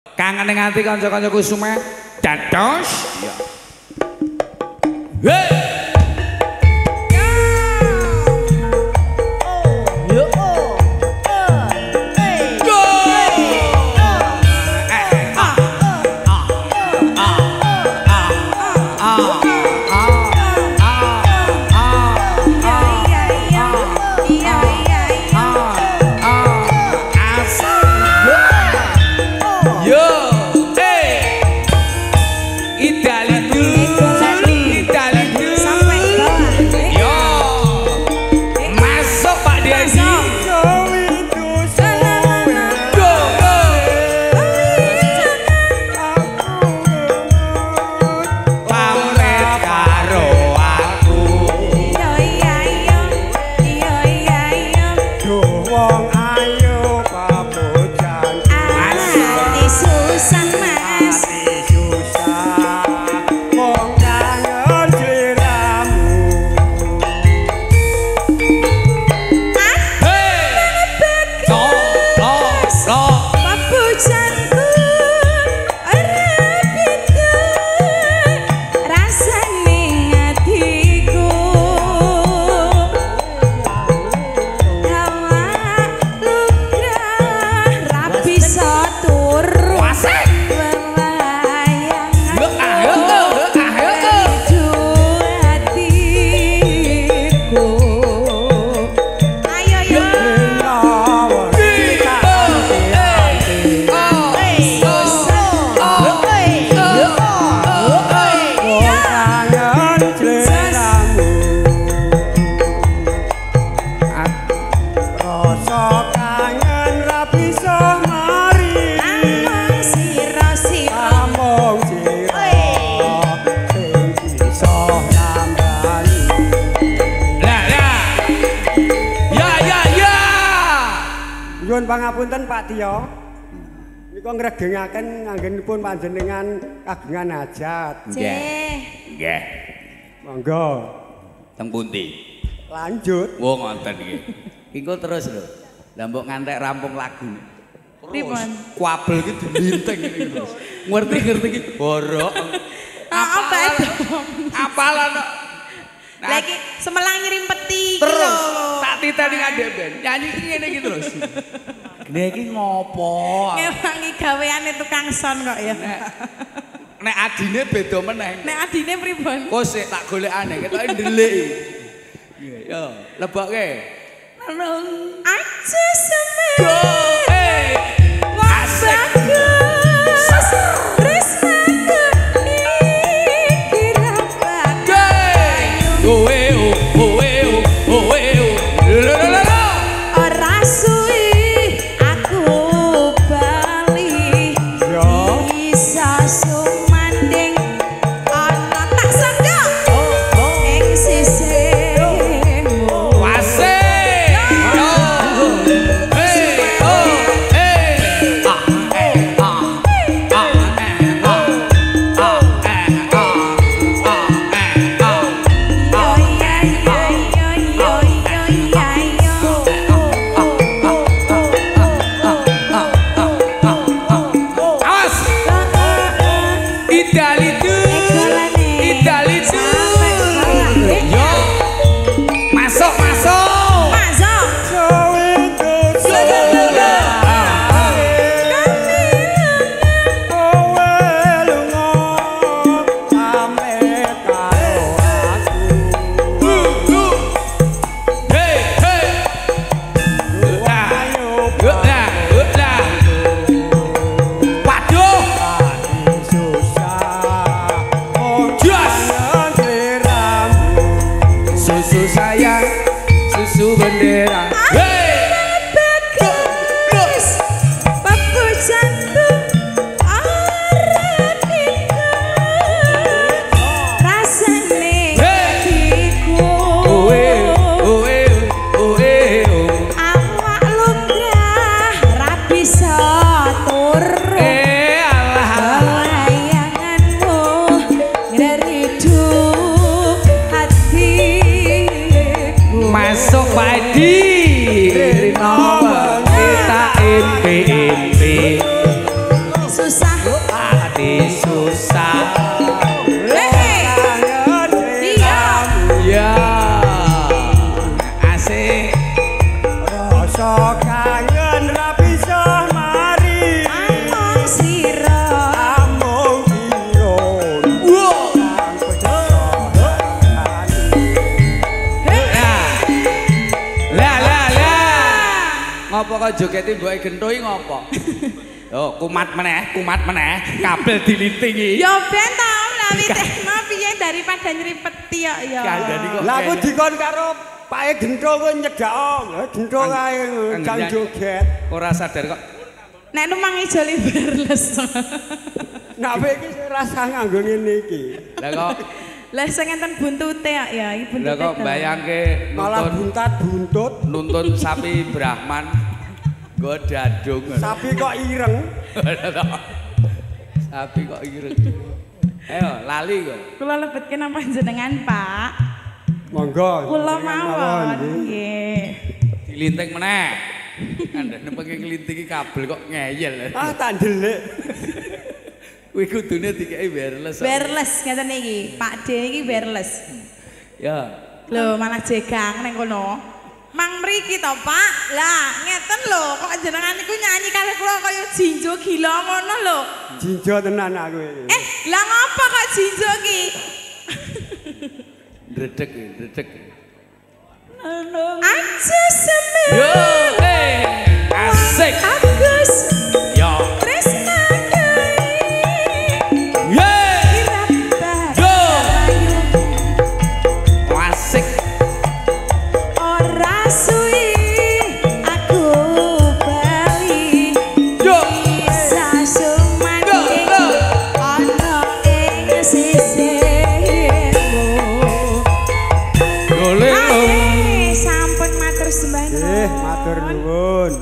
Kangen ngati kanca-kanca kusume dados. Hey! Pangapunten Pak Tio. Nika ngregengaken anggenipun panjenengan kagungan hajat. Nggih. Nggih. Monggo. Teng pundi? Lanjut. Oh ngoten iki. Iku terus lho. Lah mbok ngantek rampung lagu. Pripun? Kuabel iki dilinteng iki terus. Ngerti-ngerti iki borok. Apalan kok. Lagi semelang ngirim peti terus tak titeni adek ben nyanyi ngene iki terus. Gede iki ngopo? Ngewangi gaweane tukang son kok ya. Nek adine beda meneh. Nek adine pripun? Kok sik tak golekane ketoke ndelik. Yo, lebokke. Aja semen. Oh susah. Ati susah. Kangen Iya. Ya. Asik. rasa kangen ra bisa mari Among sira. amung iron Wow. kang pedhani Lah. Ngopo kok jogeti mboke gentuhi ngopo? Yo, kumat meneh, kabel dilintingi. Ya ben ta lah witekno piye daripada nyeripeti kok ya. Kandhani kok. lah aku dikon karo Pak Gentho kowe nyedak Gentho kae kang joget Ora sadar kok. Nek numang ijo liberles. nak kowe iki rasa nganggo ngene iki Lah kok Lah sing enten buntute kok ya, iki buntute. Lah kok bayangke malah nuntun buntut nuntun sapi Brahman nggo dadung. sapi kok ireng Sapi kok ireng. Ayo lali kok. Kula lebetke nang panjenengan, Pak. monggo Kula jenengan mawon. nggih. Nggih. Dilinting meneh. Andane pengen nglintingi kabel kok ngeyel. ah tak ndelik Kuwi kudune dikeki wireless. Wireless ngeten iki. Pak D iki wireless. Ya. Lho, malah jegang ning kono. Mang mriki to, Pak. Lah, ngeten lho, kok jenengan niku nyanyi kalih kula kaya jinjo gila ngono lho. jinjo tenan aku iki Lah ngapa kok jinjo ki? Dredeg. Aja semen. Yo, asik. Agus Yo. tresna kai. Yeay. Irata. Yo. Asik. Ora suwi aku bali. Yo. Bisa sumanding Yo. ana ing sisihmu. Golek. Sampun matur sembah nggih matur nuwun